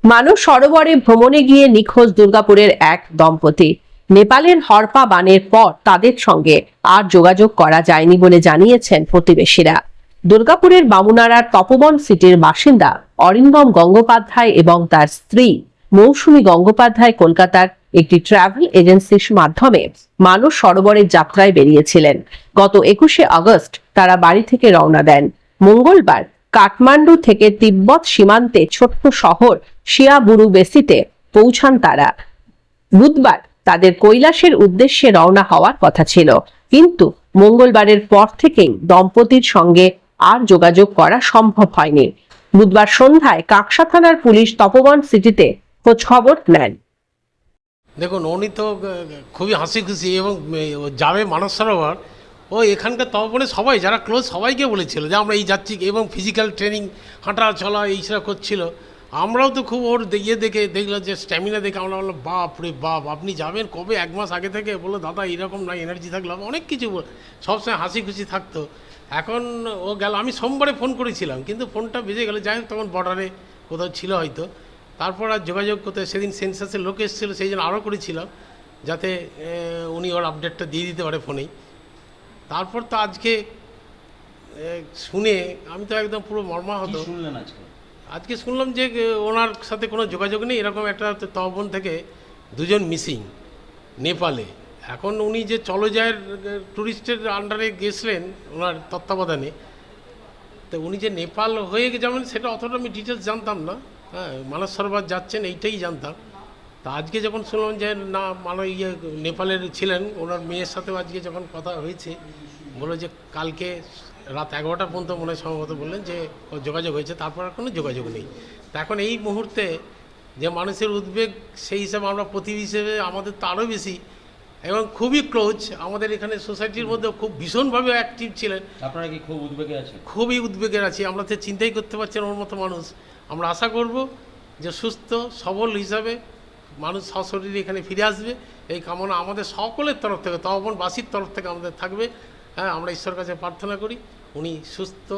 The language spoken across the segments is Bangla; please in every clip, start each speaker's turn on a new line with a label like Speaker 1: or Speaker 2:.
Speaker 1: মানস সরোবরে ভ্রমণে গিয়ে নিখোঁজ দুর্গাপুরের এক দম্পতি। নেপালের হরপা বানের পর তাদের সঙ্গে আর যোগাযোগ করা যায়নি বলে জানিয়েছেন প্রতিবেশীরা। দুর্গাপুরের বামুনাড়ার তপবন সিটির বাসিন্দা অরিন্দম গঙ্গোপাধ্যায় এবং তার স্ত্রী মৌসুমী গঙ্গোপাধ্যায় কলকাতার একটি ট্রাভেল এজেন্সির মাধ্যমে মানস সরোবরের যাত্রায় বেরিয়েছিলেন। গত 21শে আগস্ট তারা বাড়ি থেকে রওনা দেন। মঙ্গলবার কাঠমান্ডু থেকে তিব্বত সীমান্তে ছোট্ট শহর শিয়াবুরুবেসিতে পৌঁছান তারা। বুধবার তাদের কৈলাসের উদ্দেশ্যে রওনা হওয়ার কথা ছিল, কিন্তু মঙ্গলবারের পর থেকেই দম্পতির সঙ্গে আর যোগাযোগ করা সম্ভব হয়নি। বুধবার সন্ধ্যায় কাকসা থানার পুলিশ তপবন সিটিতে খোঁজ খবর নেন।
Speaker 2: দেখুন, উনি তো খুবই হাসি খুশি এবং যাবে মানস সরোবর। ও এখানকার তপবনে সবাই যারা ক্লোজ সবাইকে বলেছিল যে আমরা এই যাচ্ছি, এবং ফিজিক্যাল ট্রেনিং হাঁটা চলা এইসব করছিল। আমরাও তো খুব ওর দেখে দেখলাম যে স্ট্যামিনা দেখে আমরা বললাম বাপ রে বাপ, আপনি যাবেন কবে? 1 মাস আগে থেকে বললো দাদা এরকম না, এনার্জি থাকলাম অনেক কিছু সবসময় হাসি খুশি থাকতো। এখন ও গেল, আমি সোমবারে ফোন করেছিলাম কিন্তু ফোনটা বেজে গেলো, যাই হোক তখন বর্ডারে কোথাও ছিল হয়তো। তারপর আর যোগাযোগ করতে, সেদিন সেন্সাসের লোক এসেছিলো সেই জন্য আরও করেছিলাম যাতে উনি ওর আপডেটটা দিয়ে দিতে পারে ফোনেই। তারপর তো আজকে শুনে আমি তো একদম পুরো মর্মাহত। আজকে শুনলাম যে ওনার সাথে কোনো যোগাযোগ নেই, এরকম একটা তহবন থেকে 2জন মিসিং নেপালে। এখন উনি যে চলো যায় ট্যুরিস্টের আন্ডারে গেছিলেন ওনার তত্ত্বাবধানে, তো উনি যে নেপাল হয়ে যাবেন সেটা অতটা আমি ডিটেলস জানতাম না। হ্যাঁ, মানস সরোবর যাচ্ছেন এইটাই জানতাম। তা আজকে যখন শুনলাম যে না নেপালের ছিলেন, ওনার মেয়ের সাথেও আজকে যখন কথা হয়েছে বললো যে কালকে রাত 11টা পর্যন্ত মনে হয় সম্ভবত বললেন যে যোগাযোগ হয়েছে, তারপর আর কোনো যোগাযোগ নেই। তা এখন এই মুহূর্তে যে মানুষের উদ্বেগ, সেই হিসাবে আমরা প্রতিবেশী হিসেবে আমাদের তো আরও বেশি, এবং খুবই ক্লোজ। আমাদের এখানে সোসাইটির মধ্যে খুব ভীষণভাবে অ্যাক্টিভ ছিলেন।
Speaker 3: আপনারা কি খুব উদ্বেগে আছেন?
Speaker 2: খুবই উদ্বেগের আছি, আমরা তো চিন্তাই করতে পারছি না ওর মতো মানুষ। আমরা আশা করব যে সুস্থ সবল হিসাবে মানুষ সশরীরে এখানে ফিরে আসবে, এই কামনা আমাদের সকলের তরফ থেকে, তপবনবাসীর তরফ থেকে আমাদের থাকবে। হ্যাঁ, আমরা ঈশ্বরের কাছে প্রার্থনা করি উনি সুস্থ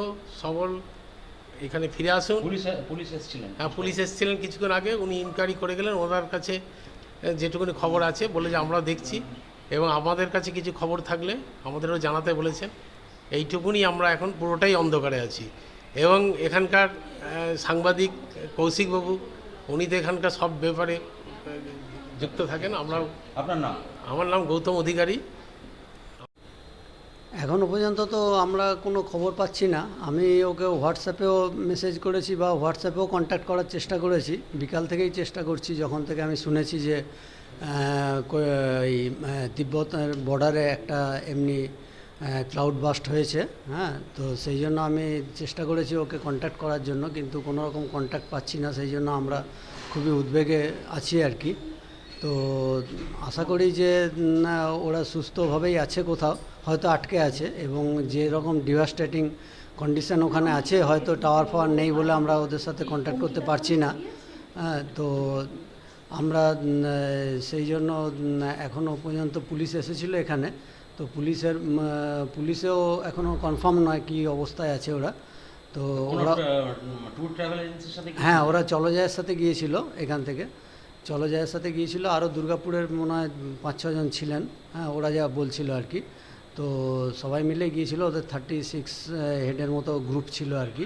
Speaker 2: সবল এখানে ফিরে আসুন।
Speaker 3: পুলিশ এসেছিলেন?
Speaker 2: হ্যাঁ, পুলিশ এসেছিলেন কিছুক্ষণ আগে, উনি ইনকোয়ারি করে গেলেন। ওনার কাছে যেটুকুনি খবর আছে বলে যে আমরা দেখছি, এবং আমাদের কাছে কিছু খবর থাকলে আমাদেরও জানাতে বলেছেন। এইটুকুনি, আমরা এখন পুরোটাই অন্ধকারে আছি। এবং এখানকার সাংবাদিক কৌশিকবাবু, উনি তো এখানকার সব ব্যাপারে যুক্ত থাকেন। আমরাও।
Speaker 3: আপনার নাম?
Speaker 2: আমার নাম গৌতম অধিকারী।
Speaker 4: এখনও পর্যন্ত তো আমরা কোনো খবর পাচ্ছি না। আমি ওকে হোয়াটসঅ্যাপেও মেসেজ করেছি বা হোয়াটসঅ্যাপেও কন্ট্যাক্ট করার চেষ্টা করেছি, বিকাল থেকেই চেষ্টা করছি যখন থেকে আমি শুনেছি যে এই তিব্বতের বর্ডারে একটা এমনি ক্লাউড বাস্ট হয়েছে। হ্যাঁ, তো সেই জন্য আমি চেষ্টা করেছি ওকে কন্ট্যাক্ট করার জন্য, কিন্তু কোনো রকম কন্ট্যাক্ট পাচ্ছি না। সেই জন্য আমরা খুবই উদ্বেগে আছি আর কি। তো আশা করি যে ওরা সুস্থভাবেই আছে, কোথাও হয়তো আটকে আছে, এবং যে রকম ডিভাস্টেটিং কন্ডিশন ওখানে আছে, হয়তো টাওয়ার ফাওয়ার নেই বলে আমরা ওদের সাথে কন্ট্যাক্ট করতে পারছি না। তো আমরা সেই জন্য এখনও পর্যন্ত পুলিশ এসেছিলো এখানে, তো পুলিশেও এখনও কনফার্ম নয় কী অবস্থায় আছে ওরা। তো ওরা
Speaker 3: ট্যুর ট্রাভেল এজেন্সির সাথে?
Speaker 4: হ্যাঁ, ওরা চলো যায়ের সাথে গিয়েছিল, এখান থেকে চলো যায়ের সাথে গিয়েছিল। আরও দুর্গাপুরের মনে হয় 5-6 জন ছিলেন। হ্যাঁ, ওরা যা বলছিল আর কি। তো সবাই মিলে গিয়েছিল, ওদের 36 হেডের মতো গ্রুপ ছিল আর কি।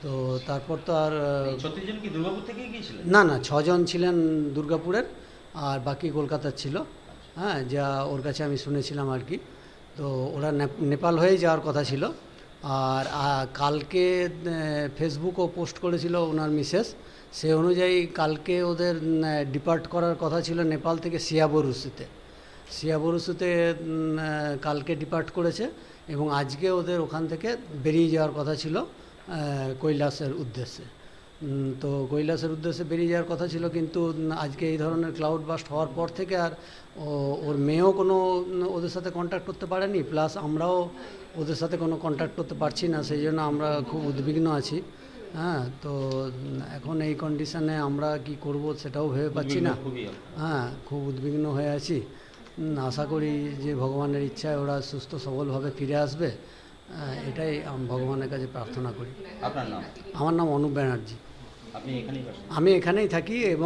Speaker 4: তো তারপর তো আর
Speaker 3: 36 জন কি দুর্গাপুর থেকে গিয়েছিলেন?
Speaker 4: না না, 6 জন ছিলেন দুর্গাপুরের, আর বাকি কলকাতার ছিল। হ্যাঁ, যা ওর কাছে আমি শুনেছিলাম আর কি। তো ওরা নেপাল হয়ে যাওয়ার কথা ছিল। আর কালকে ফেসবুকও পোস্ট করেছিল ওনার মিসেস, সে অনুযায়ী কালকে ওদের ডিপার্ট করার কথা ছিল নেপাল থেকে সিয়াবরুসুতে কালকে ডিপার্ট করেছে, এবং আজকে ওদের ওখান থেকে বেরিয়ে যাওয়ার কথা ছিল কৈলাসের উদ্দেশ্যে। তো কৈলাসের উদ্দেশ্যে বেরিয়ে যাওয়ার কথা ছিল, কিন্তু আজকে এই ধরনের ক্লাউড বাস্ট হওয়ার পর থেকে আর ওর মেয়েও কোনো ওদের সাথে কন্ট্যাক্ট করতে পারেনি, প্লাস আমরাও ওদের সাথে কোনো কন্ট্যাক্ট করতে পারছি না। সেই জন্য আমরা খুব উদ্বিগ্ন আছি। হ্যাঁ, তো এখন এই কন্ডিশনে আমরা কি করব সেটাও ভেবে পাচ্ছি না। হ্যাঁ, খুব উদ্বিগ্ন হয়ে আছি। আশা করি যে ভগবানের ইচ্ছায় ওরা সুস্থ সবলভাবে ফিরে আসবে, এটাই ভগবানের কাছে প্রার্থনা করি।
Speaker 3: আপনার নাম?
Speaker 4: আমার নাম অনুপ ব্যানার্জি।
Speaker 3: আপনি এখানেই বাসেন?
Speaker 4: আমি এখানেই থাকি এবং